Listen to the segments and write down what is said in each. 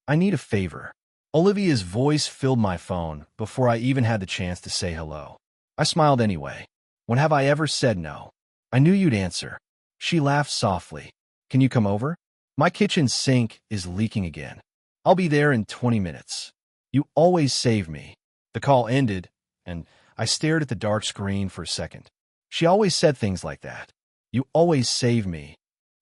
I need a favor. Olivia's voice filled my phone before I even had the chance to say hello. I smiled anyway. When have I ever said no? I knew you'd answer. She laughed softly. Can you come over? My kitchen sink is leaking again. I'll be there in 20 minutes. You always save me. The call ended, and I stared at the dark screen for a second. She always said things like that. You always save me.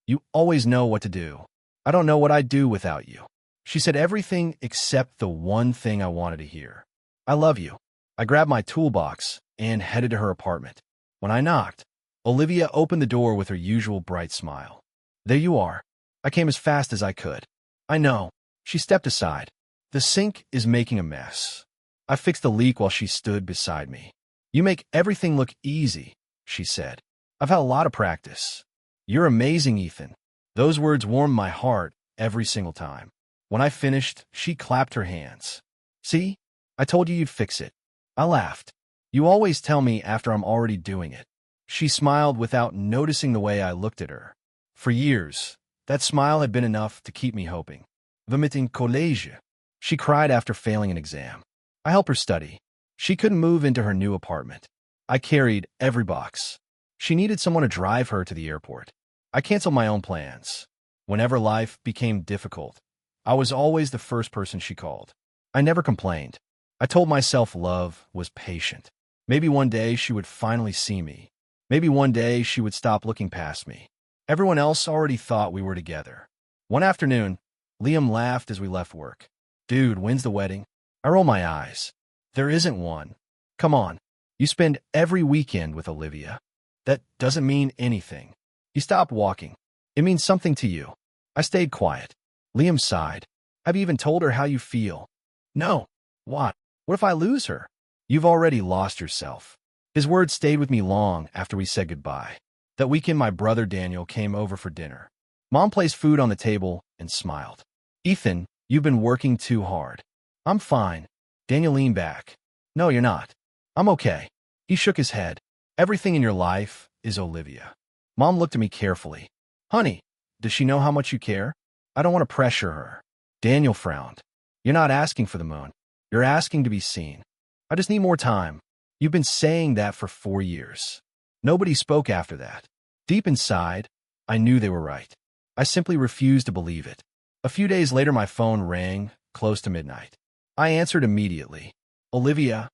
You always know what to do. I don't know what I'd do without you. She said everything except the one thing I wanted to hear. I love you. I grabbed my toolbox and headed to her apartment. When I knocked, Olivia opened the door with her usual bright smile. There you are. I came as fast as I could. I know. She stepped aside. The sink is making a mess. I fixed the leak while she stood beside me. You make everything look easy, she said. I've had a lot of practice. You're amazing, Ethan. Those words warmed my heart every single time. When I finished, she clapped her hands. See? I told you you'd fix it. I laughed. You always tell me after I'm already doing it. She smiled without noticing the way I looked at her. For years, that smile had been enough to keep me hoping. Vomiting collège. She cried after failing an exam. I helped her study. She couldn't move into her new apartment. I carried every box. She needed someone to drive her to the airport. I canceled my own plans. Whenever life became difficult, I was always the first person she called. I never complained. I told myself love was patient. Maybe one day she would finally see me. Maybe one day she would stop looking past me. Everyone else already thought we were together. One afternoon, Liam laughed as we left work. Dude, when's the wedding? I roll my eyes. There isn't one. Come on. You spend every weekend with Olivia. That doesn't mean anything. He stopped walking. It means something to you. I stayed quiet. Liam sighed. Have you even told her how you feel? No. What? What if I lose her? You've already lost yourself. His words stayed with me long after we said goodbye. That weekend, my brother Daniel came over for dinner. Mom placed food on the table and smiled. Ethan, you've been working too hard. I'm fine. Daniel leaned back. No, you're not. I'm okay. He shook his head. Everything in your life is Olivia. Mom looked at me carefully. Honey, does she know how much you care? I don't want to pressure her. Daniel frowned. You're not asking for the moon. You're asking to be seen. I just need more time. You've been saying that for 4 years. Nobody spoke after that. Deep inside, I knew they were right. I simply refused to believe it. A few days later, my phone rang, close to midnight. I answered immediately. Olivia,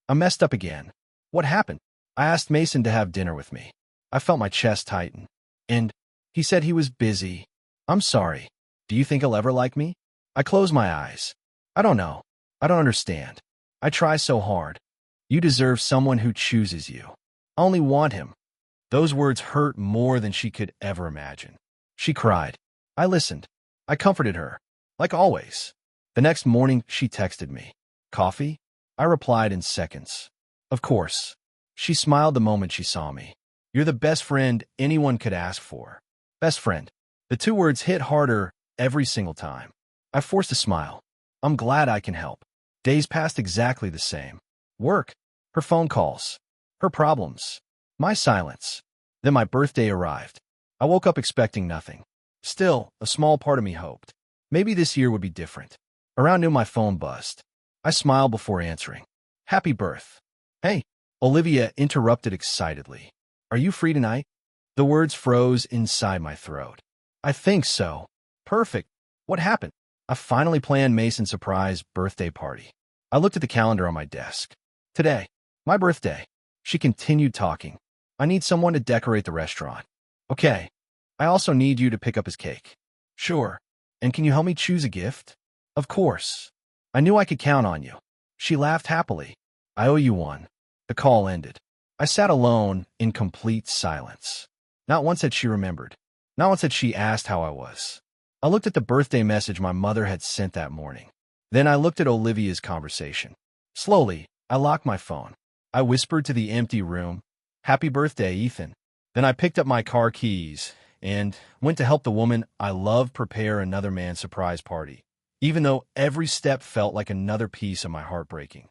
I messed up again. What happened? I asked Mason to have dinner with me. I felt my chest tighten. And he said he was busy. I'm sorry. Do you think he'll ever like me? I closed my eyes. I don't know. I don't understand. I try so hard. You deserve someone who chooses you. I only want him. Those words hurt more than she could ever imagine. She cried. I listened. I comforted her. Like always. The next morning, she texted me. Coffee? I replied in seconds. Of course. She smiled the moment she saw me. You're the best friend anyone could ask for. Best friend. The 2 words hit harder every single time. I forced a smile. I'm glad I can help. Days passed exactly the same. Work. Her phone calls. Her problems. My silence. Then my birthday arrived. I woke up expecting nothing. Still, a small part of me hoped. Maybe this year would be different. Around noon, my phone buzzed. I smiled before answering. Happy birth. Hey. Olivia interrupted excitedly. Are you free tonight? The words froze inside my throat. I think so. Perfect. What happened? I finally planned Mason's surprise birthday party. I looked at the calendar on my desk. Today. My birthday. She continued talking. I need someone to decorate the restaurant. Okay. I also need you to pick up his cake. Sure. And can you help me choose a gift? Of course. I knew I could count on you. She laughed happily. I owe you one. The call ended. I sat alone in complete silence. Not once had she remembered. Not once had she asked how I was. I looked at the birthday message my mother had sent that morning. Then I looked at Olivia's conversation. Slowly, I locked my phone. I whispered to the empty room, Happy birthday, Ethan. Then I picked up my car keys and went to help the woman I love prepare another man's surprise party, even though every step felt like another piece of my heart breaking.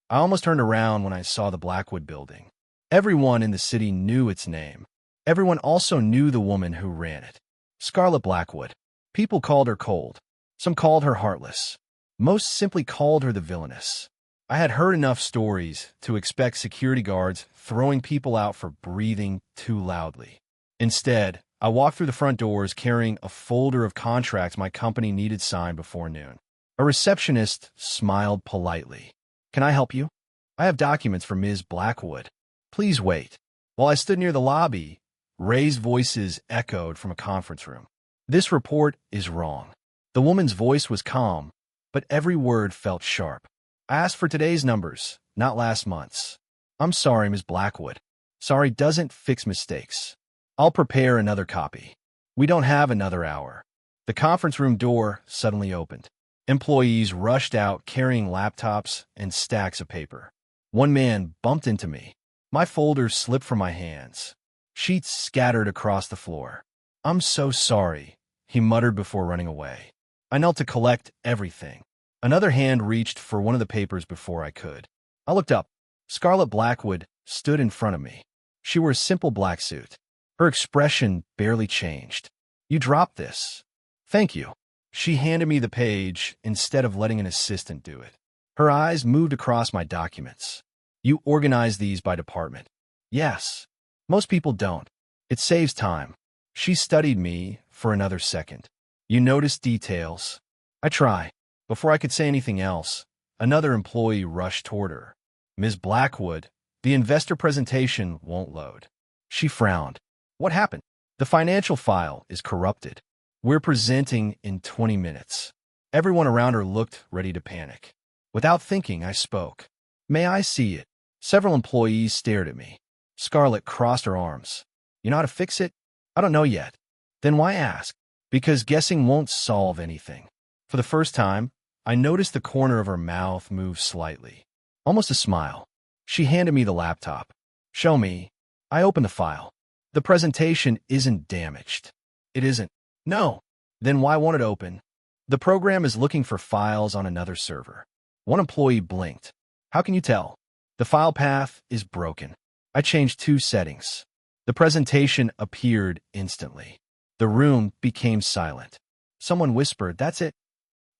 I almost turned around when I saw the Blackwood building. Everyone in the city knew its name. Everyone also knew the woman who ran it. Scarlett Blackwood. People called her cold. Some called her heartless. Most simply called her the villainess. I had heard enough stories to expect security guards throwing people out for breathing too loudly. Instead, I walked through the front doors carrying a folder of contracts my company needed signed before noon. A receptionist smiled politely. "Can I help you?" "I have documents for Ms. Blackwood." "Please wait." While I stood near the lobby, raised voices echoed from a conference room. "This report is wrong." The woman's voice was calm, but every word felt sharp. "I asked for today's numbers, not last month's." "I'm sorry, Ms. Blackwood." "Sorry doesn't fix mistakes." "I'll prepare another copy." "We don't have another hour." The conference room door suddenly opened. Employees rushed out carrying laptops and stacks of paper. One man bumped into me. My folders slipped from my hands. Sheets scattered across the floor. "I'm so sorry," he muttered before running away. I knelt to collect everything. Another hand reached for one of the papers before I could. I looked up. Scarlett Blackwood stood in front of me. She wore a simple black suit. Her expression barely changed. "You dropped this." "Thank you." She handed me the page instead of letting an assistant do it. Her eyes moved across my documents. "You organize these by department." "Yes." "Most people don't. It saves time." She studied me for another second. "You notice details." "I try." Before I could say anything else, another employee rushed toward her. "Ms. Blackwood, the investor presentation won't load." She frowned. "What happened?" "The financial file is corrupted. We're presenting in 20 minutes. Everyone around her looked ready to panic. Without thinking, I spoke. "May I see it?" Several employees stared at me. Scarlett crossed her arms. "You know how to fix it?" "I don't know yet." "Then why ask?" "Because guessing won't solve anything." For the first time, I noticed the corner of her mouth move slightly. Almost a smile. She handed me the laptop. "Show me." I opened the file. "The presentation isn't damaged." "It isn't." "No." "Then why won't it open?" "The program is looking for files on another server." One employee blinked. "How can you tell?" "The file path is broken." I changed 2 settings. The presentation appeared instantly. The room became silent. Someone whispered, "That's it."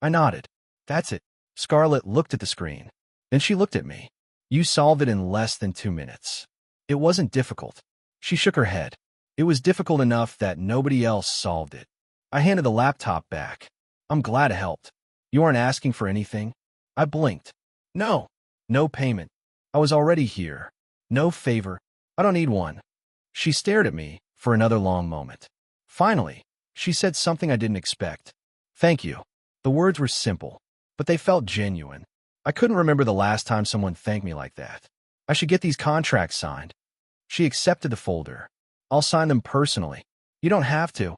I nodded. "That's it." Scarlett looked at the screen. Then she looked at me. "You solved it in less than 2 minutes." "It wasn't difficult." She shook her head. "It was difficult enough that nobody else solved it." I handed the laptop back. "I'm glad it helped." "You aren't asking for anything?" I blinked. "No." "No payment." "I was already here." "No favor." "I don't need one." She stared at me for another long moment. Finally, she said something I didn't expect. "Thank you." The words were simple, but they felt genuine. I couldn't remember the last time someone thanked me like that. "I should get these contracts signed." She accepted the folder. "I'll sign them personally." "You don't have to."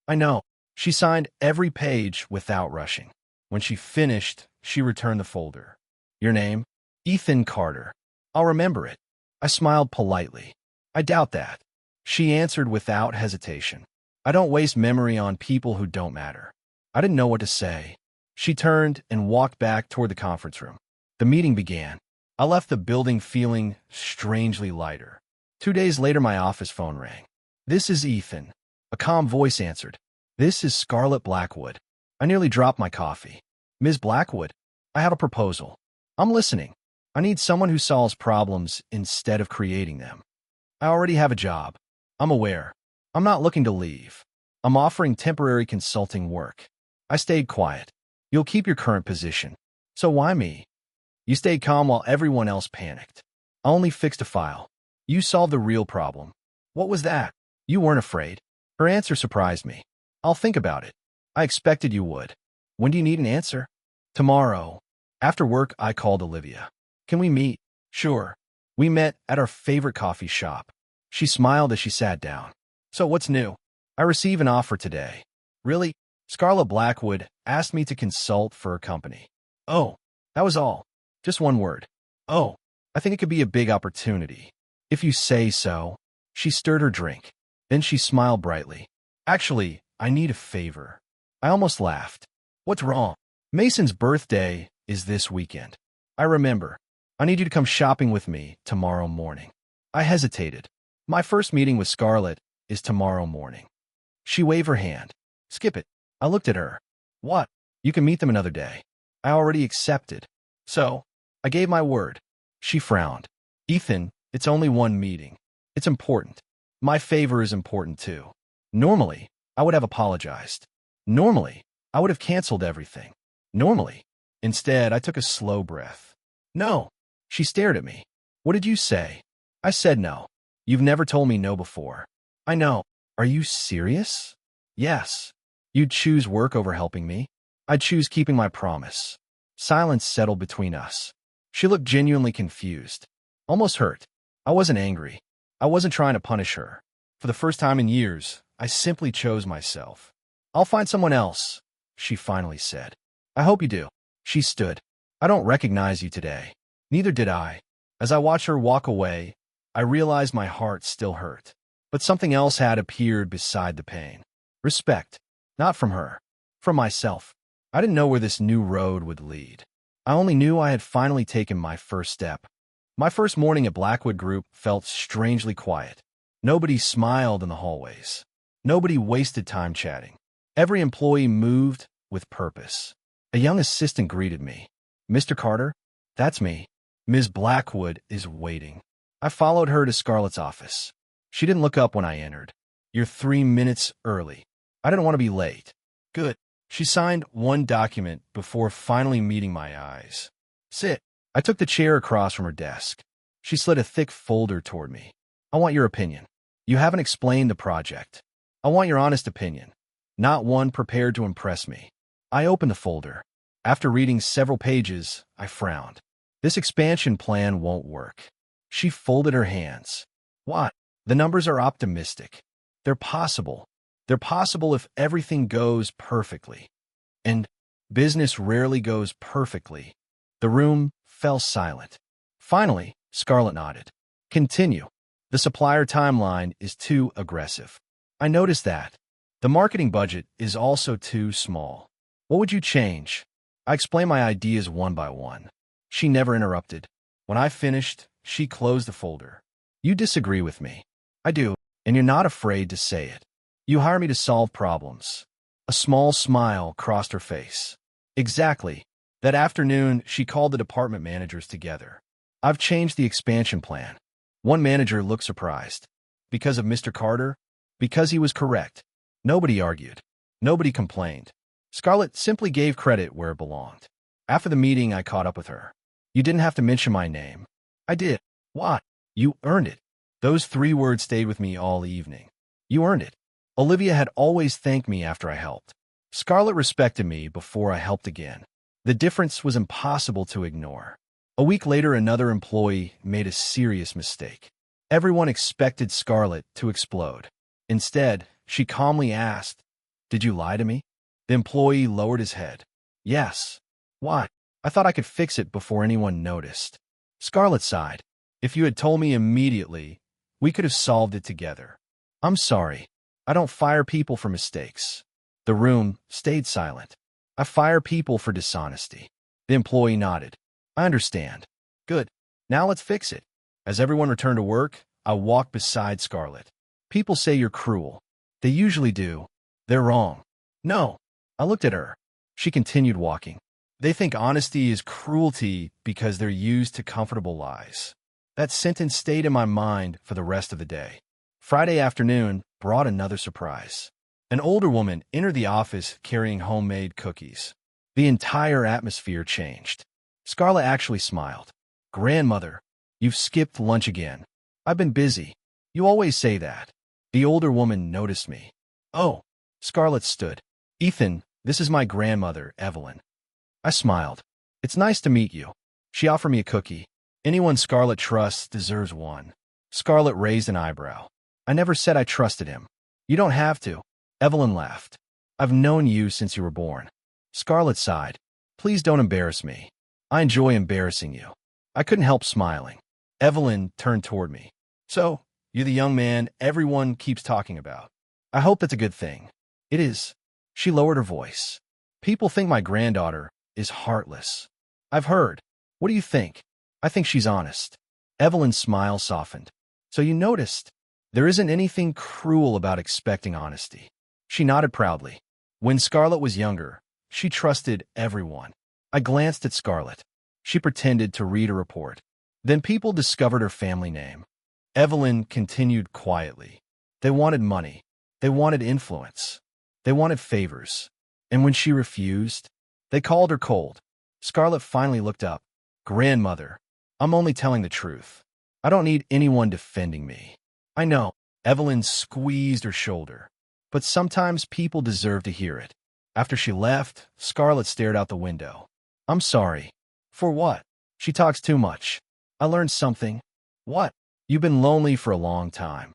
"I know." She signed every page without rushing. When she finished, she returned the folder. "Your name?" "Ethan Carter." "I'll remember it." I smiled politely. "I doubt that." She answered without hesitation. "I don't waste memory on people who don't matter." I didn't know what to say. She turned and walked back toward the conference room. The meeting began. I left the building feeling strangely lighter. 2 days later, my office phone rang. "This is Ethan." A calm voice answered. "This is Scarlett Blackwood." I nearly dropped my coffee. "Ms. Blackwood, I have a proposal." "I'm listening." "I need someone who solves problems instead of creating them." "I already have a job." "I'm aware." "I'm not looking to leave. I'm offering temporary consulting work." I stayed quiet. "You'll keep your current position." "So why me?" "You stayed calm while everyone else panicked." "I only fixed a file." "You solved the real problem." "What was that?" "You weren't afraid." Her answer surprised me. "I'll think about it." "I expected you would." "When do you need an answer?" "Tomorrow." After work, I called Olivia. "Can we meet?" "Sure." We met at our favorite coffee shop. She smiled as she sat down. "So what's new?" "I received an offer today." "Really?" "Scarlett Blackwood asked me to consult for her company." "Oh." That was all. Just one word. "Oh." "I think it could be a big opportunity." "If you say so." She stirred her drink. Then she smiled brightly. "Actually, I need a favor." I almost laughed. "What's wrong?" "Mason's birthday is this weekend." "I remember." "I need you to come shopping with me tomorrow morning." I hesitated. "My first meeting with Scarlett is tomorrow morning." She waved her hand. "Skip it." I looked at her. "What?" You can meet them another day. I already accepted. So, I gave my word. She frowned. Ethan, it's only one meeting. It's important. My favor is important too. Normally, I would have apologized. Normally, I would have canceled everything. Normally. Instead, I took a slow breath. No. She stared at me. What did you say? I said no. You've never told me no before. I know. Are you serious? Yes. You'd choose work over helping me? I'd choose keeping my promise. Silence settled between us. She looked genuinely confused. Almost hurt. I wasn't angry. I wasn't trying to punish her. For the first time in years, I simply chose myself. I'll find someone else, she finally said. I hope you do. She stood. I don't recognize you today. Neither did I. As I watched her walk away, I realized my heart still hurt. But something else had appeared beside the pain. Respect. Not from her. From myself. I didn't know where this new road would lead. I only knew I had finally taken my first step. My first morning at Blackwood Group felt strangely quiet. Nobody smiled in the hallways. Nobody wasted time chatting. Every employee moved with purpose. A young assistant greeted me. Mr. Carter? That's me. Ms. Blackwood is waiting. I followed her to Scarlett's office. She didn't look up when I entered. You're 3 minutes early. I didn't want to be late. Good. She signed one document before finally meeting my eyes. Sit. I took the chair across from her desk. She slid a thick folder toward me. I want your opinion. You haven't explained the project. I want your honest opinion. Not one prepared to impress me. I opened the folder. After reading several pages, I frowned. This expansion plan won't work. She folded her hands. What? The numbers are optimistic. They're possible. They're possible if everything goes perfectly. And business rarely goes perfectly. The room fell silent. Finally, Scarlett nodded. Continue. The supplier timeline is too aggressive. I noticed that. The marketing budget is also too small. What would you change? I explained my ideas one by one. She never interrupted. When I finished, she closed the folder. You disagree with me. I do, and you're not afraid to say it. You hire me to solve problems. A small smile crossed her face. Exactly. That afternoon, she called the department managers together. I've changed the expansion plan. One manager looked surprised. Because of Mr. Carter? Because he was correct. Nobody argued. Nobody complained. Scarlett simply gave credit where it belonged. After the meeting, I caught up with her. You didn't have to mention my name. I did. What? You earned it. Those 3 words stayed with me all evening. You earned it. Olivia had always thanked me after I helped. Scarlett respected me before I helped again. The difference was impossible to ignore. A week later, another employee made a serious mistake. Everyone expected Scarlett to explode. Instead, she calmly asked, "Did you lie to me?" The employee lowered his head. Yes. What? I thought I could fix it before anyone noticed. Scarlett sighed. If you had told me immediately, we could have solved it together. I'm sorry. I don't fire people for mistakes. The room stayed silent. I fire people for dishonesty. The employee nodded. I understand. Good. Now let's fix it. As everyone returned to work, I walked beside Scarlett. People say you're cruel. They usually do. They're wrong. No. I looked at her. She continued walking. They think honesty is cruelty because they're used to comfortable lies. That sentence stayed in my mind for the rest of the day. Friday afternoon brought another surprise. An older woman entered the office carrying homemade cookies. The entire atmosphere changed. Scarlett actually smiled. Grandmother, you've skipped lunch again. I've been busy. You always say that. The older woman noticed me. Oh. Scarlett stood. Ethan, this is my grandmother, Evelyn. I smiled. It's nice to meet you. She offered me a cookie. Anyone Scarlett trusts deserves one. Scarlett raised an eyebrow. I never said I trusted him. You don't have to. Evelyn laughed. I've known you since you were born. Scarlett sighed. Please don't embarrass me. I enjoy embarrassing you. I couldn't help smiling. Evelyn turned toward me. So, you're the young man everyone keeps talking about. I hope that's a good thing. It is. She lowered her voice. People think my granddaughter is heartless. I've heard. What do you think? I think she's honest. Evelyn's smile softened. So you noticed. There isn't anything cruel about expecting honesty. She nodded proudly. When Scarlett was younger, She trusted everyone. I glanced at Scarlett. She pretended to read a report. Then people discovered her family name. Evelyn continued quietly. They wanted money. They wanted influence. They wanted favors. And when she refused, they called her cold. Scarlett finally looked up. Grandmother, I'm only telling the truth. I don't need anyone defending me. I know. Evelyn squeezed her shoulder. But sometimes people deserve to hear it. After she left, Scarlett stared out the window. I'm sorry. For what? She talks too much. I learned something. What? You've been lonely for a long time.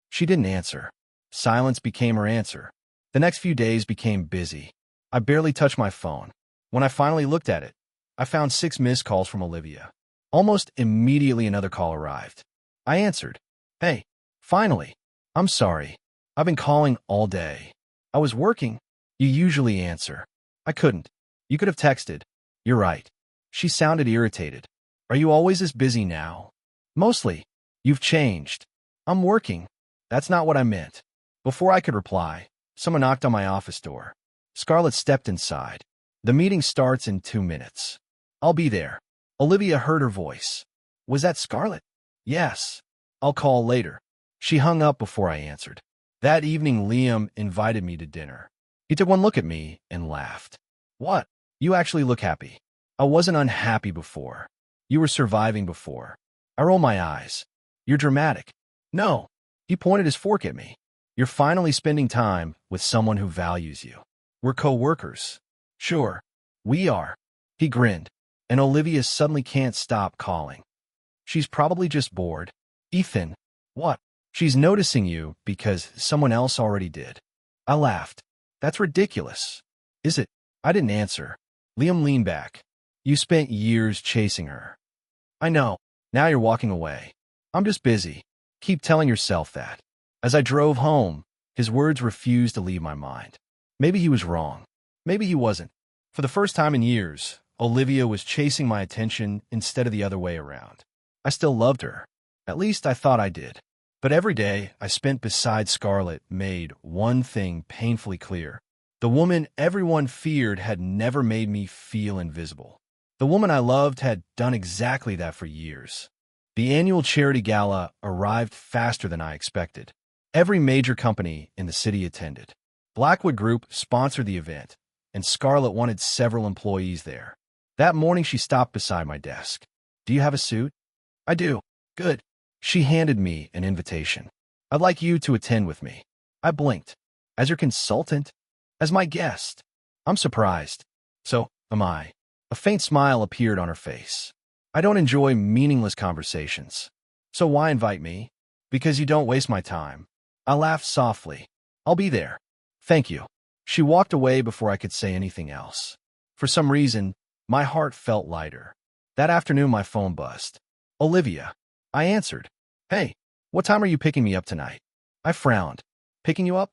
She didn't answer. Silence became her answer. The next few days became busy. I barely touched my phone. When I finally looked at it, I found 6 missed calls from Olivia. Almost immediately another call arrived. I answered. Hey, finally. I'm sorry. I've been calling all day. I was working. You usually answer. I couldn't. You could have texted. You're right. She sounded irritated. Are you always this busy now? Mostly. You've changed. I'm working. That's not what I meant. Before I could reply, someone knocked on my office door. Scarlett stepped inside. The meeting starts in 2 minutes. I'll be there. Olivia heard her voice. Was that Scarlett? Yes. I'll call later. She hung up before I answered. That evening, Liam invited me to dinner. He took one look at me and laughed. What? You actually look happy. I wasn't unhappy before. You were surviving before. I rolled my eyes. You're dramatic. No. He pointed his fork at me. You're finally spending time with someone who values you. We're co-workers. Sure. We are. He grinned. And Olivia suddenly can't stop calling. She's probably just bored. Ethan. What? She's noticing you because someone else already did. I laughed. That's ridiculous. Is it? I didn't answer. Liam leaned back. You spent years chasing her. I know. Now you're walking away. I'm just busy. Keep telling yourself that. As I drove home, his words refused to leave my mind. Maybe he was wrong. Maybe he wasn't. For the first time in years, Olivia was chasing my attention instead of the other way around. I still loved her. At least I thought I did. But every day I spent beside Scarlett made one thing painfully clear. The woman everyone feared had never made me feel invisible. The woman I loved had done exactly that for years. The annual charity gala arrived faster than I expected. Every major company in the city attended. Blackwood Group sponsored the event, and Scarlett wanted several employees there. That morning she stopped beside my desk. Do you have a suit? I do. Good. She handed me an invitation. I'd like you to attend with me. I blinked. As your consultant? As my guest? I'm surprised. So am I. A faint smile appeared on her face. I don't enjoy meaningless conversations. So why invite me? Because you don't waste my time. I laughed softly. I'll be there. Thank you. She walked away before I could say anything else. For some reason, my heart felt lighter. That afternoon my phone buzzed. Olivia. I answered. Hey, what time are you picking me up tonight? I frowned. Picking you up?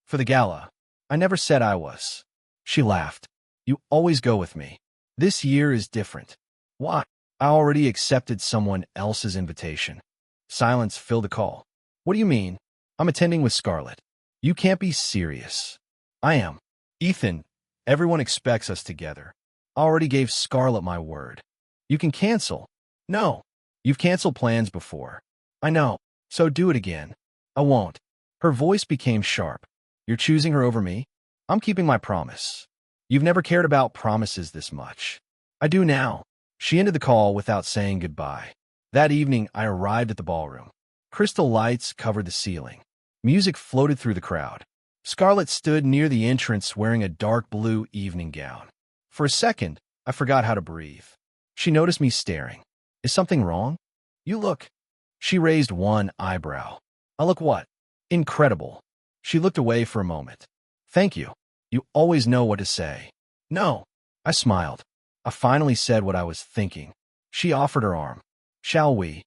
For the gala. I never said I was. She laughed. You always go with me. This year is different. Why? I already accepted someone else's invitation. Silence filled the call. What do you mean? I'm attending with Scarlett. You can't be serious. I am. Ethan, everyone expects us together. I already gave Scarlett my word. You can cancel. No. You've canceled plans before. I know. So do it again. I won't. Her voice became sharp. You're choosing her over me? I'm keeping my promise. You've never cared about promises this much. I do now. She ended the call without saying goodbye. That evening, I arrived at the ballroom. Crystal lights covered the ceiling. Music floated through the crowd. Scarlett stood near the entrance wearing a dark blue evening gown. For a second, I forgot how to breathe. She noticed me staring. Is something wrong? You look. She raised one eyebrow. I look what? Incredible. She looked away for a moment. Thank you. You always know what to say. No. I smiled. I finally said what I was thinking. She offered her arm. Shall we?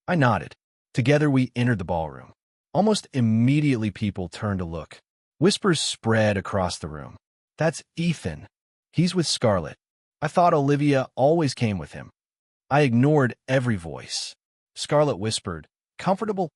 I nodded. Together we entered the ballroom. Almost immediately people turned to look. Whispers spread across the room. That's Ethan. He's with Scarlett. I thought Olivia always came with him. I ignored every voice. Scarlett whispered, comfortable?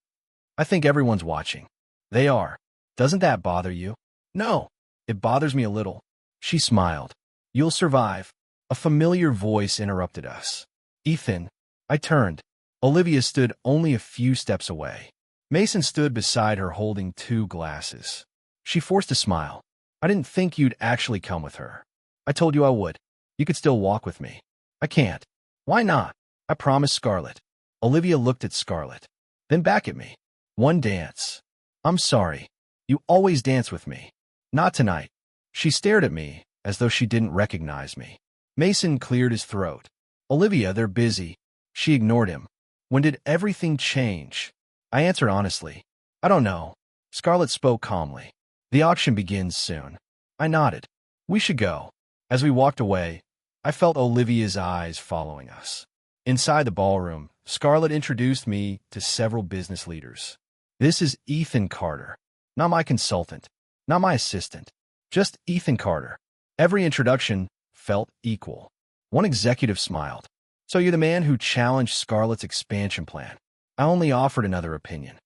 I think everyone's watching. They are. Doesn't that bother you? No. It bothers me a little. She smiled. You'll survive. A familiar voice interrupted us. Ethan. I turned. Olivia stood only a few steps away. Mason stood beside her holding 2 glasses. She forced a smile. I didn't think you'd actually come with her. I told you I would. You could still walk with me. I can't. Why not? I promised Scarlett. Olivia looked at Scarlett, then back at me. One dance. I'm sorry. You always dance with me. Not tonight. She stared at me as though she didn't recognize me. Mason cleared his throat. Olivia, they're busy. She ignored him. When did everything change? I answered honestly. I don't know. Scarlett spoke calmly. The auction begins soon. I nodded. We should go. As we walked away, I felt Olivia's eyes following us. Inside the ballroom, Scarlett introduced me to several business leaders. This is Ethan Carter. Not my consultant. Not my assistant. Just Ethan Carter. Every introduction felt equal. One executive smiled. So you're the man who challenged Scarlett's expansion plan. I only offered another opinion.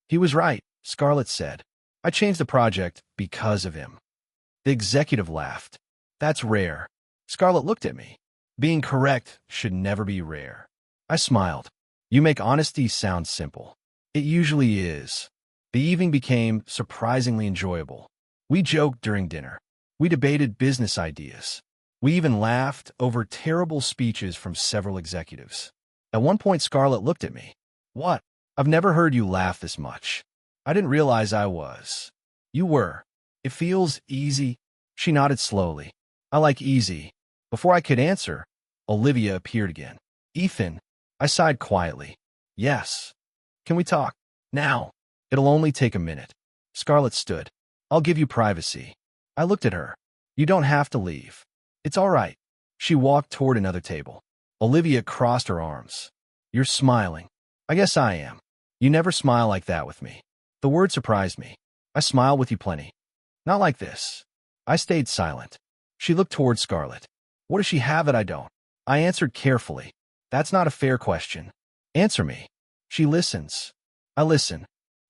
He was right, Scarlett said. I changed the project because of him. The executive laughed. That's rare. Scarlett looked at me. Being correct should never be rare. I smiled. You make honesty sound simple. It usually is. The evening became surprisingly enjoyable. We joked during dinner. We debated business ideas. We even laughed over terrible speeches from several executives. At one point, Scarlett looked at me. What? I've never heard you laugh this much. I didn't realize I was. You were. It feels easy. She nodded slowly. I like easy. Before I could answer, Olivia appeared again. Ethan. I sighed quietly. Yes. Can we talk? Now. It'll only take a minute. Scarlett stood. I'll give you privacy. I looked at her. You don't have to leave. It's all right. She walked toward another table. Olivia crossed her arms. You're smiling. I guess I am. You never smile like that with me. The word surprised me. I smile with you plenty. Not like this. I stayed silent. She looked toward Scarlett. What does she have that I don't? I answered carefully. That's not a fair question. Answer me. She listens. I listen.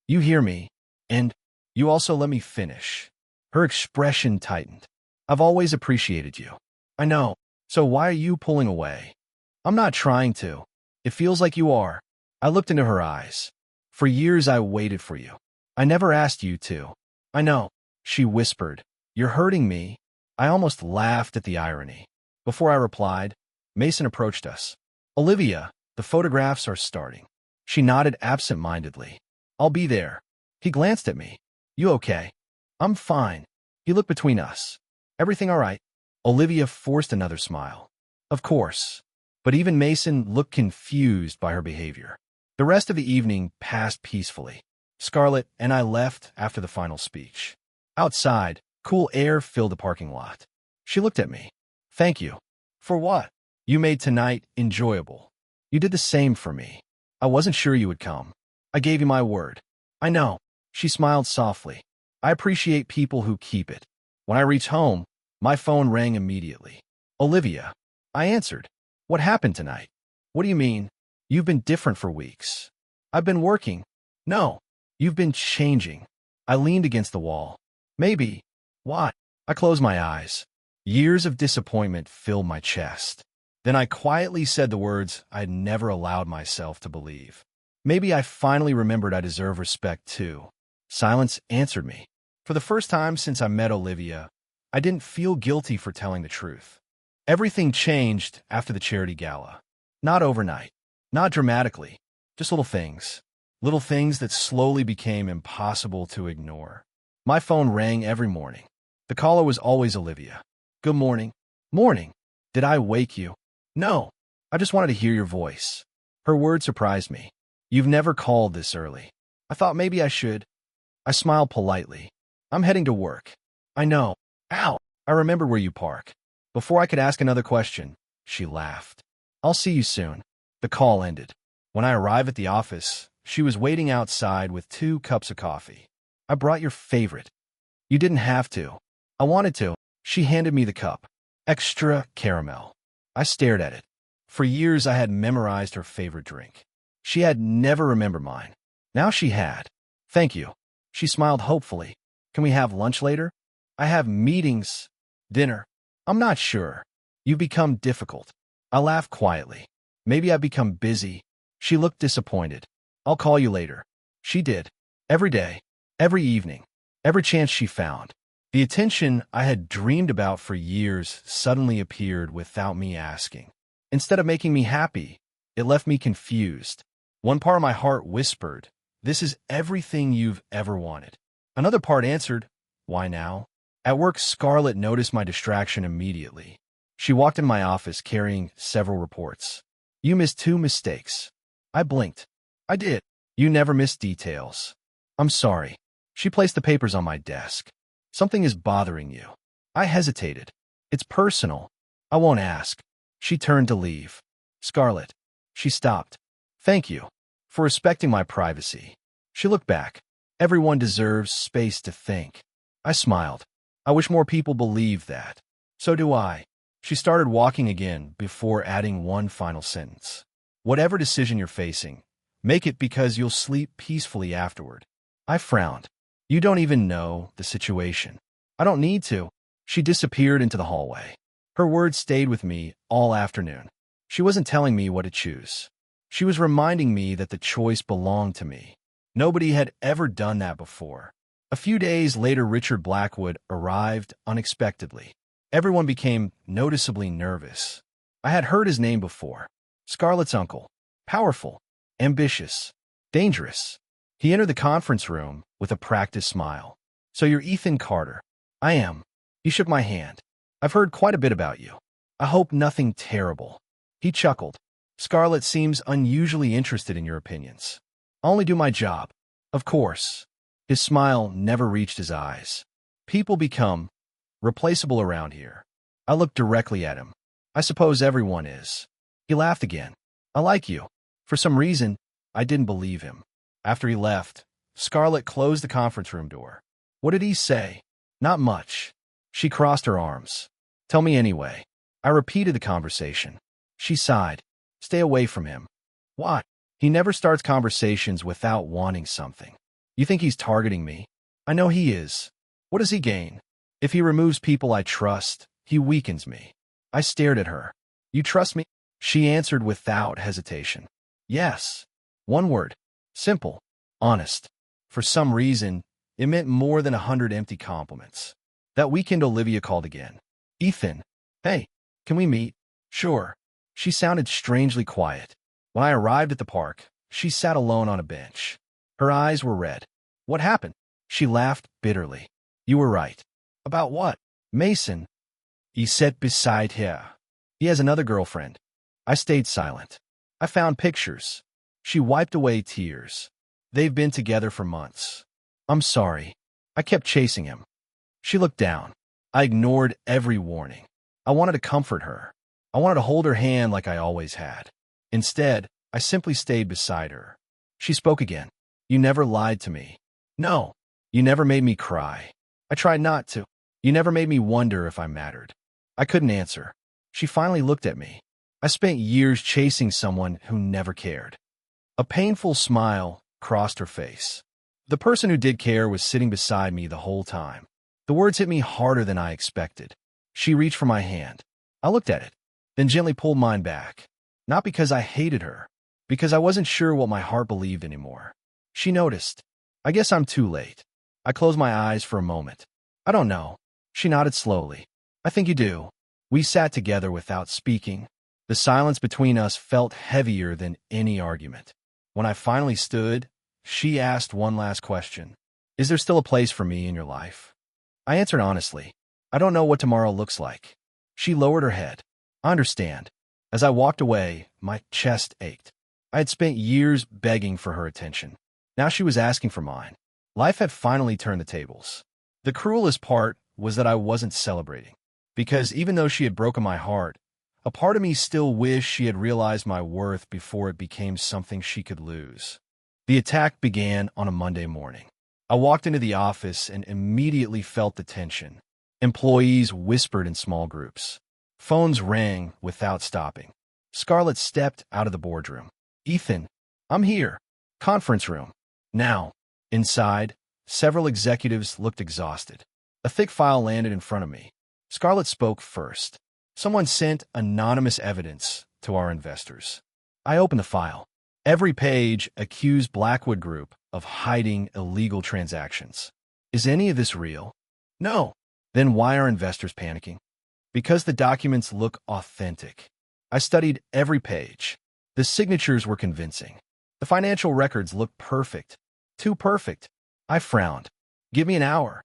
You hear me. And you also let me finish. Her expression tightened. I've always appreciated you. I know. So why are you pulling away? I'm not trying to. It feels like you are. I looked into her eyes. For years I waited for you. I never asked you to. I know. She whispered. You're hurting me. I almost laughed at the irony. Before I replied, Mason approached us. Olivia, the photographs are starting. She nodded absent-mindedly. I'll be there. He glanced at me. You okay? I'm fine. He looked between us. Everything all right? Olivia forced another smile. Of course. But even Mason looked confused by her behavior. The rest of the evening passed peacefully. Scarlett and I left after the final speech. Outside, cool air filled the parking lot. She looked at me. Thank you. For what? You made tonight enjoyable. You did the same for me. I wasn't sure you would come. I gave you my word. I know. She smiled softly. I appreciate people who keep it. When I reached home, my phone rang immediately. Olivia. I answered. What happened tonight? What do you mean? You've been different for weeks. I've been working. No. You've been changing. I leaned against the wall. Maybe. What? I closed my eyes. Years of disappointment filled my chest. Then I quietly said the words I'd never allowed myself to believe. Maybe I finally remembered I deserve respect too. Silence answered me. For the first time since I met Olivia, I didn't feel guilty for telling the truth. Everything changed after the charity gala. Not overnight. Not dramatically. Just little things. Little things that slowly became impossible to ignore. My phone rang every morning. The caller was always Olivia. Good morning. Morning. Did I wake you? No. I just wanted to hear your voice. Her words surprised me. You've never called this early. I thought maybe I should. I smiled politely. I'm heading to work. I know. Ow. I remember where you park. Before I could ask another question, she laughed. I'll see you soon. The call ended. When I arrived at the office, she was waiting outside with 2 cups of coffee. I brought your favorite. You didn't have to. I wanted to. She handed me the cup. Extra caramel. I stared at it. For years I had memorized her favorite drink. She had never remembered mine. Now she had. Thank you. She smiled hopefully. Can we have lunch later? I have meetings. Dinner? I'm not sure. You've become difficult. I laughed quietly. Maybe I've become busy. She looked disappointed. I'll call you later. She did. Every day. Every evening. Every chance she found. The attention I had dreamed about for years suddenly appeared without me asking. Instead of making me happy, it left me confused. One part of my heart whispered, "This is everything you've ever wanted." Another part answered, "Why now?" At work, Scarlett noticed my distraction immediately. She walked in my office carrying several reports. "You missed 2 mistakes." I blinked. "I did." "You never missed details." "I'm sorry." She placed the papers on my desk. "Something is bothering you." I hesitated. "It's personal." "I won't ask." She turned to leave. "Scarlett." She stopped. "Thank you for respecting my privacy." She looked back. "Everyone deserves space to think." I smiled. "I wish more people believed that." "So do I." She started walking again before adding one final sentence. "Whatever decision you're facing, make it because you'll sleep peacefully afterward." I frowned. "You don't even know the situation." "I don't need to." She disappeared into the hallway. Her words stayed with me all afternoon. She wasn't telling me what to choose. She was reminding me that the choice belonged to me. Nobody had ever done that before. A few days later, Richard Blackwood arrived unexpectedly. Everyone became noticeably nervous. I had heard his name before. Scarlett's uncle. Powerful. Ambitious. Dangerous. He entered the conference room with a practiced smile. "So you're Ethan Carter." "I am." He shook my hand. "I've heard quite a bit about you. I hope nothing terrible." He chuckled. "Scarlett seems unusually interested in your opinions." "I only do my job." "Of course." His smile never reached his eyes. "People become replaceable around here." I looked directly at him. "I suppose everyone is." He laughed again. "I like you." For some reason, I didn't believe him. After he left, Scarlett closed the conference room door. "What did he say?" "Not much." She crossed her arms. "Tell me anyway." I repeated the conversation. She sighed. "Stay away from him." "Why?" "He never starts conversations without wanting something." "You think he's targeting me?" "I know he is." "What does he gain?" "If he removes people I trust, he weakens me." I stared at her. "You trust me?" She answered without hesitation. "Yes." One word. Simple. Honest. For some reason, it meant more than 100 empty compliments. That weekend, Olivia called again. "Ethan. Hey, can we meet?" "Sure." She sounded strangely quiet. When I arrived at the park, she sat alone on a bench. Her eyes were red. "What happened?" She laughed bitterly. "You were right." "About what?" "Mason." "He sat beside her. He has another girlfriend." I stayed silent. "I found pictures." She wiped away tears. "They've been together for months." "I'm sorry. I kept chasing him." She looked down. I ignored every warning. I wanted to comfort her. I wanted to hold her hand like I always had. Instead, I simply stayed beside her. She spoke again. "You never lied to me." "No." "You never made me cry." "I tried not to." "You never made me wonder if I mattered." I couldn't answer. She finally looked at me. "I spent years chasing someone who never cared." A painful smile crossed her face. The person who did care was sitting beside me the whole time. The words hit me harder than I expected. She reached for my hand. I looked at it, then gently pulled mine back. Not because I hated her, because I wasn't sure what my heart believed anymore. She noticed. "I guess I'm too late." I closed my eyes for a moment. "I don't know." She nodded slowly. "I think you do." We sat together without speaking. The silence between us felt heavier than any argument. When I finally stood, she asked one last question. "Is there still a place for me in your life?" I answered honestly. "I don't know what tomorrow looks like." She lowered her head. "I understand." As I walked away, my chest ached. I had spent years begging for her attention. Now she was asking for mine. Life had finally turned the tables. The cruelest part was that I wasn't celebrating. Because even though she had broken my heart, a part of me still wished she had realized my worth before it became something she could lose. The attack began on a Monday morning. I walked into the office and immediately felt the tension. Employees whispered in small groups. Phones rang without stopping. Scarlett stepped out of the boardroom. "Ethan, I'm here." Conference room. Now. Inside, several executives looked exhausted. A thick file landed in front of me. Scarlett spoke first. Someone sent anonymous evidence to our investors. I opened the file. Every page accused Blackwood Group of hiding illegal transactions. Is any of this real? No. Then why are investors panicking? Because the documents look authentic. I studied every page. The signatures were convincing. The financial records looked perfect. Too perfect. I frowned. Give me an hour.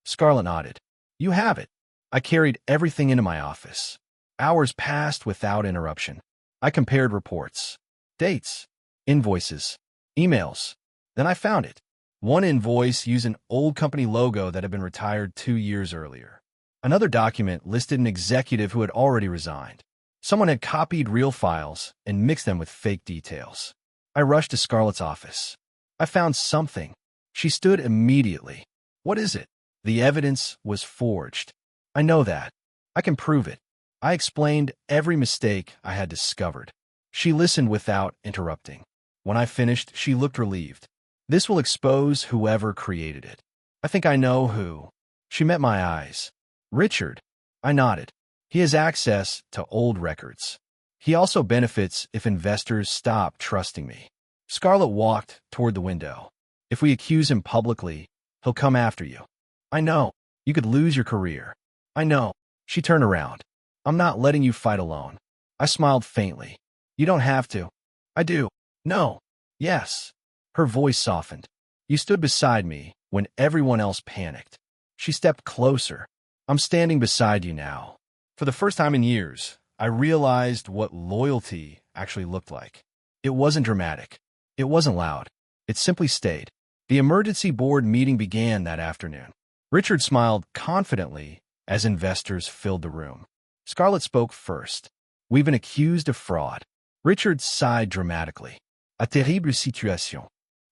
Scarlett nodded. You have it. I carried everything into my office. Hours passed without interruption. I compared reports, dates, invoices, emails. Then I found it. One invoice used an old company logo that had been retired 2 years earlier. Another document listed an executive who had already resigned. Someone had copied real files and mixed them with fake details. I rushed to Scarlett's office. I found something. She stood immediately. What is it? The evidence was forged. I know that. I can prove it. I explained every mistake I had discovered. She listened without interrupting. When I finished, she looked relieved. This will expose whoever created it. I think I know who. She met my eyes. Richard. I nodded. He has access to old records. He also benefits if investors stop trusting me. Scarlett walked toward the window. If we accuse him publicly, he'll come after you. I know. You could lose your career. I know. She turned around. I'm not letting you fight alone. I smiled faintly. You don't have to. I do. No. Yes. Her voice softened. You stood beside me when everyone else panicked. She stepped closer. I'm standing beside you now. For the first time in years, I realized what loyalty actually looked like. It wasn't dramatic. It wasn't loud. It simply stayed. The emergency board meeting began that afternoon. Richard smiled confidently as investors filled the room. Scarlett spoke first. We've been accused of fraud. Richard sighed dramatically. A terrible situation.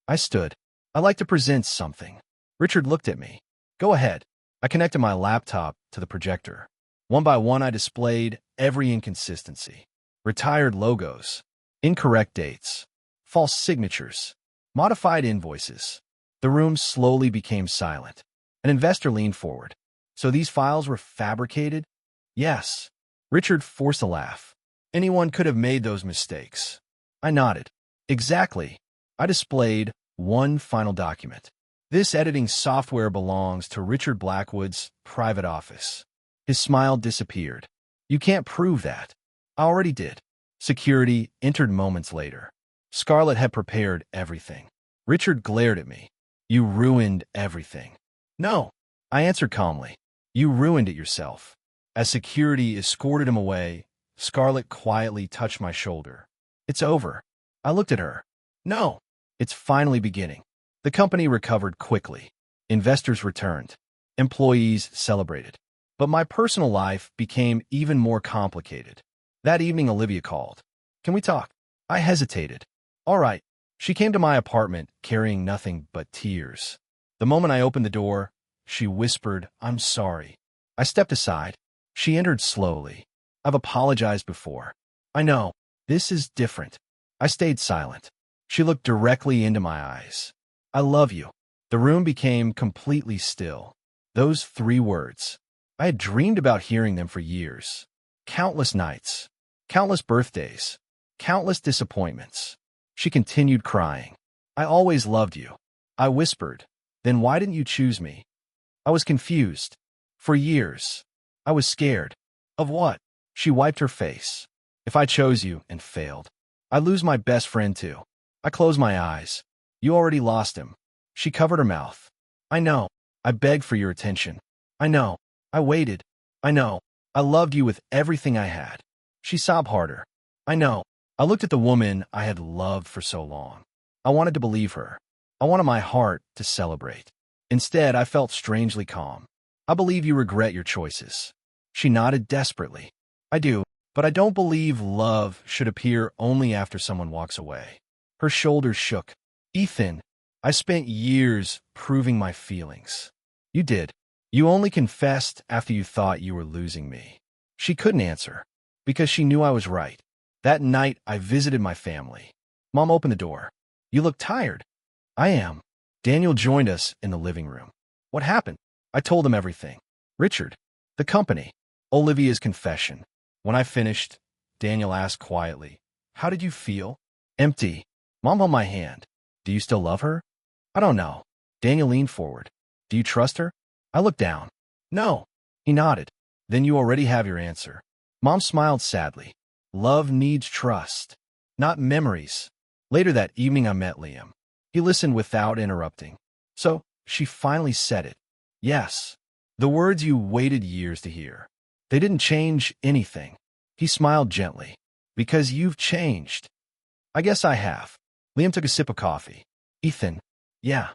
I stood. I'd like to present something. Richard looked at me. Go ahead. I connected my laptop to the projector. One by one, I displayed every inconsistency. Retired logos, incorrect dates, false signatures, modified invoices. The room slowly became silent. An investor leaned forward. So these files were fabricated? Yes. Richard forced a laugh. Anyone could have made those mistakes. I nodded. Exactly. I displayed one final document. This editing software belongs to Richard Blackwood's private office. His smile disappeared. You can't prove that. I already did. Security entered moments later. Scarlett had prepared everything. Richard glared at me. You ruined everything. No. I answered calmly. You ruined it yourself. As security escorted him away, Scarlett quietly touched my shoulder. It's over. I looked at her. No. It's finally beginning. The company recovered quickly. Investors returned. Employees celebrated. But my personal life became even more complicated. That evening, Olivia called. Can we talk? I hesitated. All right. She came to my apartment carrying nothing but tears. The moment I opened the door, she whispered, I'm sorry. I stepped aside. She entered slowly. I've apologized before. I know. This is different. I stayed silent. She looked directly into my eyes. I love you. The room became completely still. Those 3 words. I had dreamed about hearing them for years. Countless nights. Countless birthdays. Countless disappointments. She continued crying. I always loved you. I whispered. Then why didn't you choose me? I was confused. For years. I was scared. Of what? She wiped her face. If I chose you and failed, I'd lose my best friend too. I closed my eyes. You already lost him. She covered her mouth. I know. I begged for your attention. I know. I waited. I know. I loved you with everything I had. She sobbed harder. I know. I looked at the woman I had loved for so long. I wanted to believe her. I wanted my heart to celebrate. Instead, I felt strangely calm. I believe you regret your choices. She nodded desperately. I do, but I don't believe love should appear only after someone walks away. Her shoulders shook. Ethan, I spent years proving my feelings. You did. You only confessed after you thought you were losing me. She couldn't answer, because she knew I was right. That night, I visited my family. Mom opened the door. You look tired. I am. Daniel joined us in the living room. What happened? I told him everything. Richard. The company. Olivia's confession. When I finished, Daniel asked quietly, "How did you feel?" "Empty." Mom held my hand. "Do you still love her?" "I don't know." Daniel leaned forward. "Do you trust her?" I looked down. "No." He nodded. "Then you already have your answer." Mom smiled sadly. "Love needs trust, not memories." Later that evening I met Liam. He listened without interrupting. "So, she finally said it." "Yes." "The words you waited years to hear. They didn't change anything." He smiled gently. "Because you've changed." "I guess I have." Liam took a sip of coffee. "Ethan." "Yeah."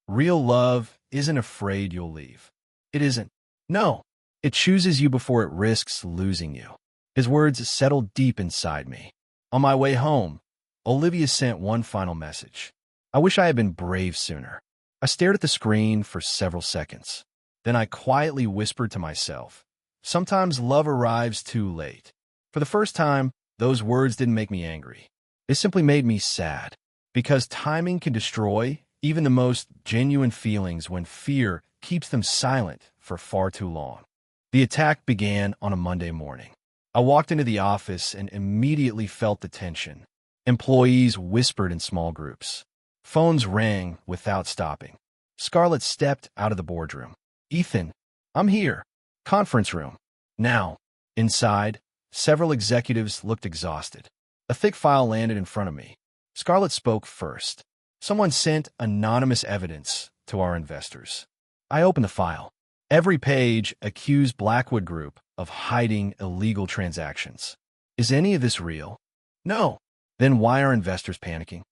"Real love isn't afraid you'll leave." "It isn't." "No. It chooses you before it risks losing you." His words settled deep inside me. On my way home, Olivia sent one final message. "I wish I had been brave sooner." I stared at the screen for several seconds. Then I quietly whispered to myself, "Sometimes love arrives too late." For the first time, those words didn't make me angry. They simply made me sad. Because timing can destroy even the most genuine feelings when fear keeps them silent for far too long. The attack began on a Monday morning. I walked into the office and immediately felt the tension. Employees whispered in small groups. Phones rang without stopping. Scarlett stepped out of the boardroom. "Ethan, I'm here." Conference room. Now, inside, several executives looked exhausted. A thick file landed in front of me. Scarlett spoke first. "Someone sent anonymous evidence to our investors." I opened the file. Every page accused Blackwood Group of hiding illegal transactions. "Is any of this real?" "No." "Then why are investors panicking?"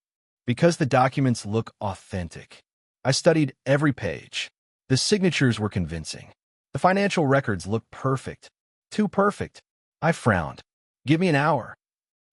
"Because the documents look authentic." I studied every page. The signatures were convincing. The financial records looked perfect. Too perfect. I frowned. "Give me an hour."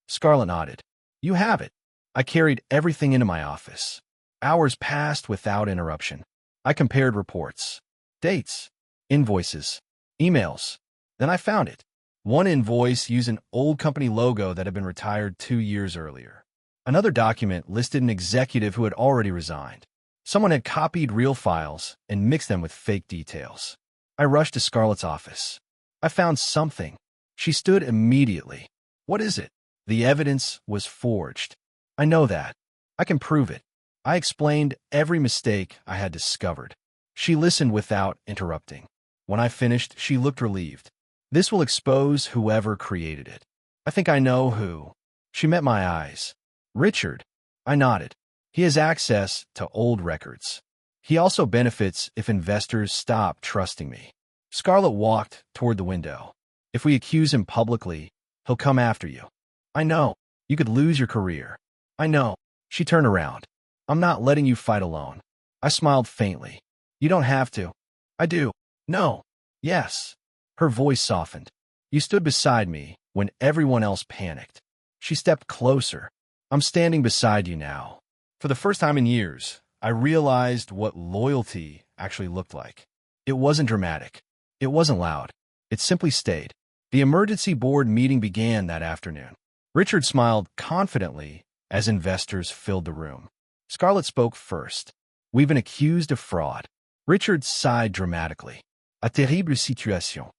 Scarlett nodded. "You have it." I carried everything into my office. Hours passed without interruption. I compared reports, dates, invoices, emails. Then I found it. One invoice used an old company logo that had been retired 2 years earlier. Another document listed an executive who had already resigned. Someone had copied real files and mixed them with fake details. I rushed to Scarlett's office. "I found something." She stood immediately. "What is it?" "The evidence was forged." "I know that. I can prove it." I explained every mistake I had discovered. She listened without interrupting. When I finished, she looked relieved. "This will expose whoever created it." "I think I know who." She met my eyes. "Richard." I nodded. "He has access to old records. He also benefits if investors stop trusting me." Scarlett walked toward the window. "If we accuse him publicly, he'll come after you." "I know. You could lose your career." "I know." She turned around. "I'm not letting you fight alone." I smiled faintly. "You don't have to." "I do." "No." "Yes." Her voice softened. "You stood beside me when everyone else panicked." She stepped closer. "I'm standing beside you now." For the first time in years, I realized what loyalty actually looked like. It wasn't dramatic. It wasn't loud. It simply stayed. The emergency board meeting began that afternoon. Richard smiled confidently as investors filled the room. Scarlett spoke first. "We've been accused of fraud." Richard sighed dramatically. "A terrible situation."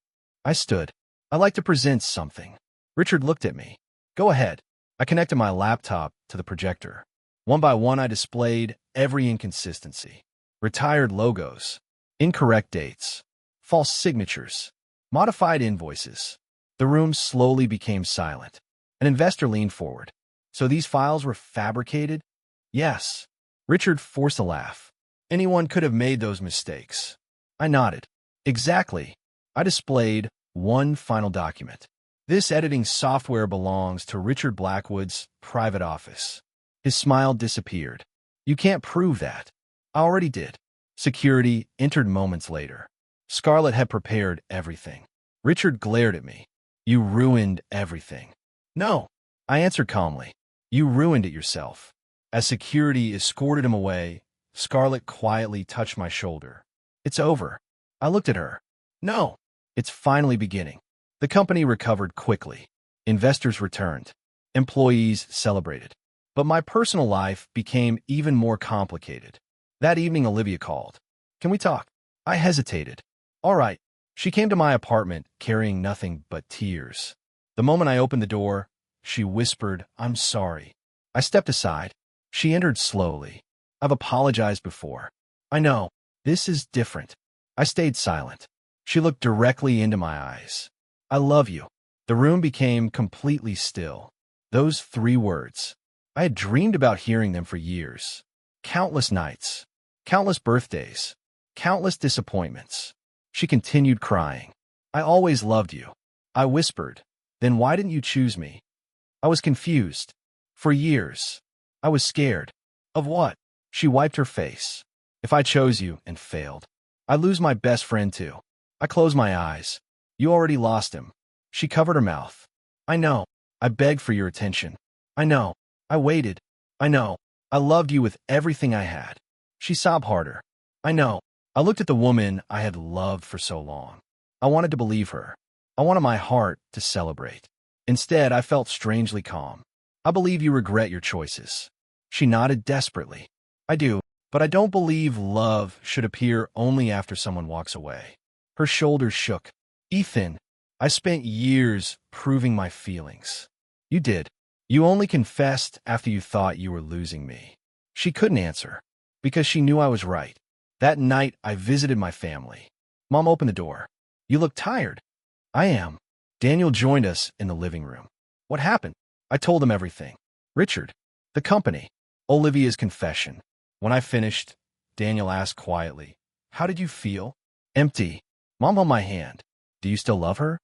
I stood. "I'd like to present something." Richard looked at me. "Go ahead." I connected my laptop to the projector. One by one, I displayed every inconsistency. Retired logos, incorrect dates, false signatures, modified invoices. The room slowly became silent. An investor leaned forward. "So these files were fabricated?" "Yes." Richard forced a laugh. "Anyone could have made those mistakes." I nodded. "Exactly." I displayed one final document. "This editing software belongs to Richard Blackwood's private office." His smile disappeared. "You can't prove that." "I already did." Security entered moments later. Scarlett had prepared everything. Richard glared at me. "You ruined everything." "No." I answered calmly. "You ruined it yourself." As security escorted him away, Scarlett quietly touched my shoulder. "It's over." I looked at her. "No." "It's finally beginning." The company recovered quickly. Investors returned. Employees celebrated. But my personal life became even more complicated. That evening, Olivia called. "Can we talk?" I hesitated. "All right." She came to my apartment carrying nothing but tears. The moment I opened the door, she whispered, "I'm sorry." I stepped aside. She entered slowly. "I've apologized before. I know. This is different." I stayed silent. She looked directly into my eyes. "I love you." The room became completely still. Those 3 words. I had dreamed about hearing them for years. Countless nights. Countless birthdays. Countless disappointments. She continued crying. "I always loved you." I whispered, "Then why didn't you choose me?" I was confused. For years. I was scared. Of what? She wiped her face. "If I chose you and failed, I'd lose my best friend too." I closed my eyes. "You already lost him." She covered her mouth. "I know. I begged for your attention. I know. I waited. I know. I loved you with everything I had." She sobbed harder. "I know." I looked at the woman I had loved for so long. I wanted to believe her. I wanted my heart to celebrate. Instead, I felt strangely calm. "I believe you regret your choices." She nodded desperately. "I do, but I don't believe love should appear only after someone walks away." Her shoulders shook. "Ethan, I spent years proving my feelings." "You did. You only confessed after you thought you were losing me." She couldn't answer, because she knew I was right. That night, I visited my family. Mom opened the door. "You look tired." "I am." Daniel joined us in the living room. "What happened?" I told him everything. "Richard, the company, Olivia's confession." When I finished, Daniel asked quietly, "How did you feel?" "Empty." Mom held my hand. "Do you still love her?"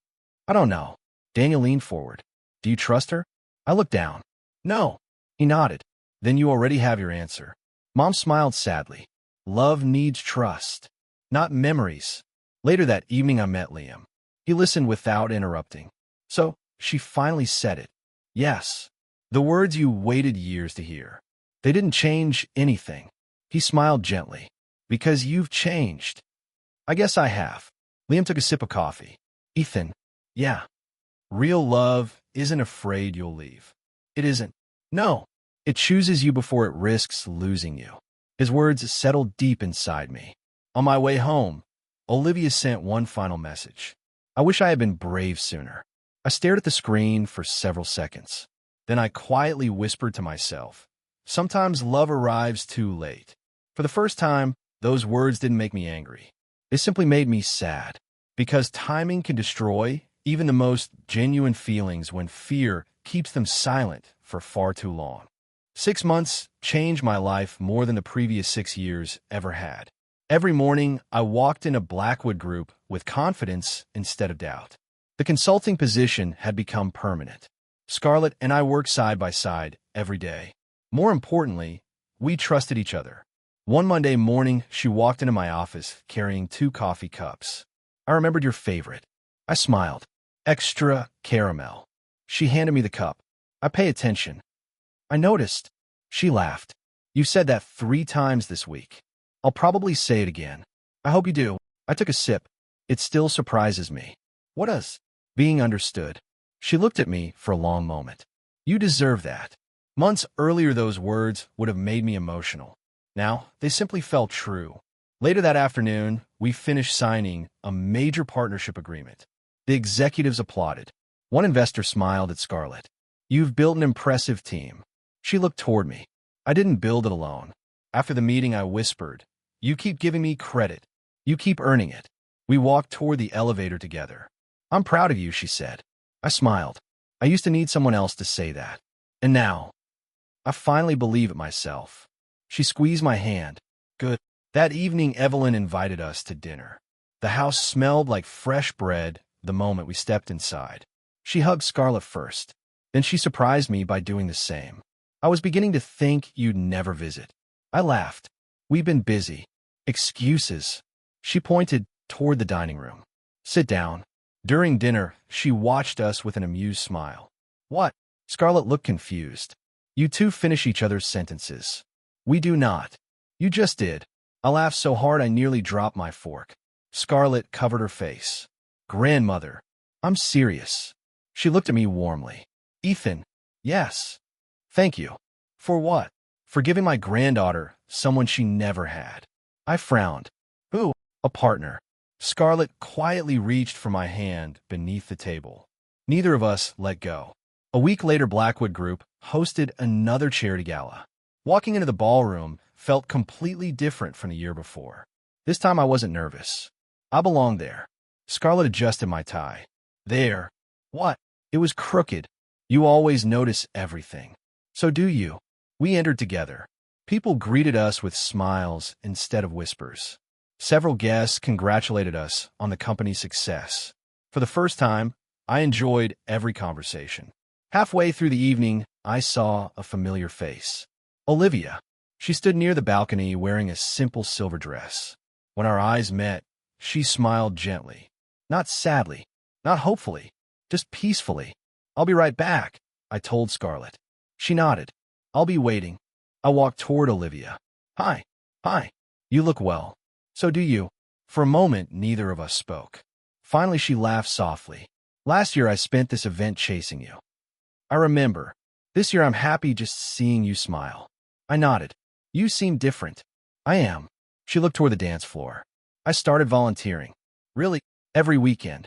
"I don't know." Daniel leaned forward. "Do you trust her?" I looked down. "No." He nodded. "Then you already have your answer." Mom smiled sadly. "Love needs trust, not memories." Later that evening, I met Liam. He listened without interrupting. "So," she finally said it. "Yes." The words you waited years to hear. They didn't change anything. He smiled gently. "Because you've changed." "I guess I have." Liam took a sip of coffee. "Ethan." "Yeah." "Real love isn't afraid you'll leave." "It isn't." "No. It chooses you before it risks losing you." His words settled deep inside me. On my way home, Olivia sent one final message. I wish I had been brave sooner. I stared at the screen for several seconds. Then I quietly whispered to myself, sometimes love arrives too late. For the first time, those words didn't make me angry. They simply made me sad. Because timing can destroy even the most genuine feelings when fear keeps them silent for far too long. 6 months changed my life more than the previous 6 years ever had. Every morning, I walked in a Blackwood group with confidence instead of doubt. The consulting position had become permanent. Scarlett and I worked side by side every day. More importantly, we trusted each other. One Monday morning, she walked into my office carrying 2 coffee cups. "I remembered your favorite." I smiled. "Extra caramel." She handed me the cup. "I pay attention." "I noticed." She laughed. "You said that 3 times this week." "I'll probably say it again." "I hope you do." I took a sip. "It still surprises me." "What does?" "Being understood." She looked at me for a long moment. "You deserve that." Months earlier, those words would have made me emotional. Now, they simply felt true. Later that afternoon, we finished signing a major partnership agreement. The executives applauded. One investor smiled at Scarlett. "You've built an impressive team." She looked toward me. "I didn't build it alone." After the meeting, I whispered, "You keep giving me credit. You keep earning it." We walked toward the elevator together. "I'm proud of you," she said. I smiled. I used to need someone else to say that. And now, I finally believe it myself. She squeezed my hand. "Good." That evening, Evelyn invited us to dinner. The house smelled like fresh bread the moment we stepped inside. She hugged Scarlett first. Then she surprised me by doing the same. "I was beginning to think you'd never visit." I laughed. "We've been busy." "Excuses." She pointed toward the dining room. "Sit down." During dinner, she watched us with an amused smile. "What?" Scarlett looked confused. "You two finish each other's sentences." "We do not." "You just did." I laughed so hard I nearly dropped my fork. Scarlett covered her face. "Grandmother." "I'm serious." She looked at me warmly. "Ethan." "Yes." "Thank you." "For what?" "For giving my granddaughter someone she never had." I frowned. "Who?" "A partner." Scarlett quietly reached for my hand beneath the table. Neither of us let go. A week later, Blackwood Group hosted another charity gala. Walking into the ballroom felt completely different from the year before. This time I wasn't nervous. I belonged there. Scarlett adjusted my tie. There. What? It was crooked. You always notice everything. So do you. We entered together. People greeted us with smiles instead of whispers. Several guests congratulated us on the company's success. For the first time, I enjoyed every conversation. Halfway through the evening, I saw a familiar face. Olivia. She stood near the balcony wearing a simple silver dress. When our eyes met, she smiled gently. Not sadly, not hopefully, just peacefully. I'll be right back, I told Scarlett. She nodded. I'll be waiting. I walked toward Olivia. Hi. Hi. You look well. So do you. For a moment, neither of us spoke. Finally, she laughed softly. Last year, I spent this event chasing you. I remember. This year, I'm happy just seeing you smile. I nodded. You seem different. I am. She looked toward the dance floor. I started volunteering. Really? Every weekend.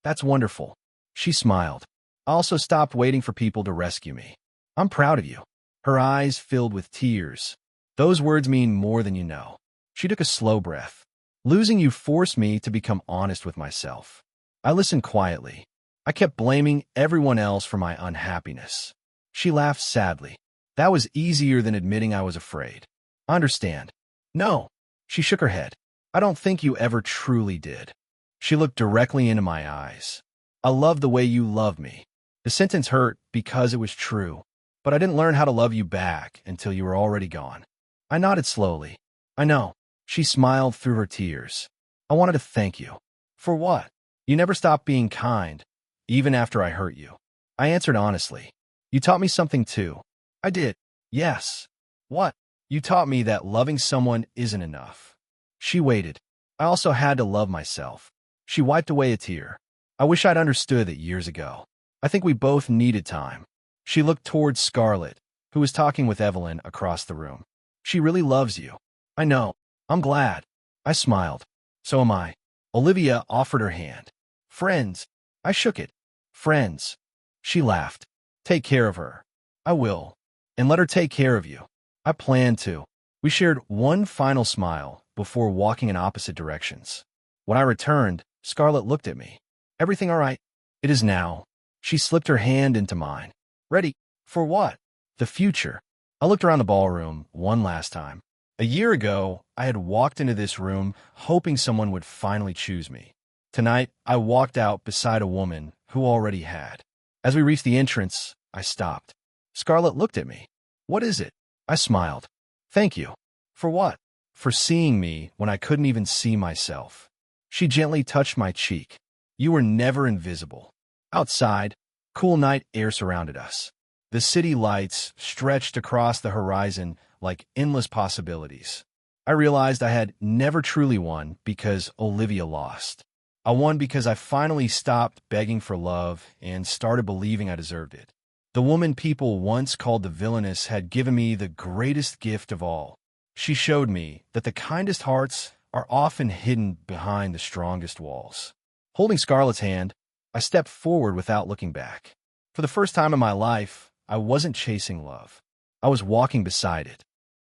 That's wonderful. She smiled. I also stopped waiting for people to rescue me. I'm proud of you. Her eyes filled with tears. Those words mean more than you know. She took a slow breath. Losing you forced me to become honest with myself. I listened quietly. I kept blaming everyone else for my unhappiness. She laughed sadly. That was easier than admitting I was afraid. I understand. No. She shook her head. I don't think you ever truly did. She looked directly into my eyes. I love the way you love me. The sentence hurt because it was true, but I didn't learn how to love you back until you were already gone. I nodded slowly. I know. She smiled through her tears. I wanted to thank you. For what? You never stopped being kind, even after I hurt you. I answered honestly. You taught me something too. I did. Yes. What? You taught me that loving someone isn't enough. She waited. I also had to love myself. She wiped away a tear. I wish I'd understood that years ago. I think we both needed time. She looked towards Scarlett, who was talking with Evelyn across the room. She really loves you. I know. I'm glad. I smiled. So am I. Olivia offered her hand. Friends. I shook it. Friends. She laughed. Take care of her. I will. And let her take care of you. I plan to. We shared one final smile before walking in opposite directions. When I returned, Scarlett looked at me. Everything all right? It is now. She slipped her hand into mine. Ready? For what? The future. I looked around the ballroom one last time. A year ago, I had walked into this room hoping someone would finally choose me. Tonight, I walked out beside a woman who already had. As we reached the entrance, I stopped. Scarlett looked at me. What is it? I smiled. Thank you. For what? For seeing me when I couldn't even see myself. She gently touched my cheek. You were never invisible. Outside, cool night air surrounded us. The city lights stretched across the horizon like endless possibilities. I realized I had never truly won because Olivia lost. I won because I finally stopped begging for love and started believing I deserved it. The woman people once called the Villainess had given me the greatest gift of all. She showed me that the kindest hearts are often hidden behind the strongest walls. Holding Scarlett's hand, I stepped forward without looking back. For the first time in my life, I wasn't chasing love. I was walking beside it.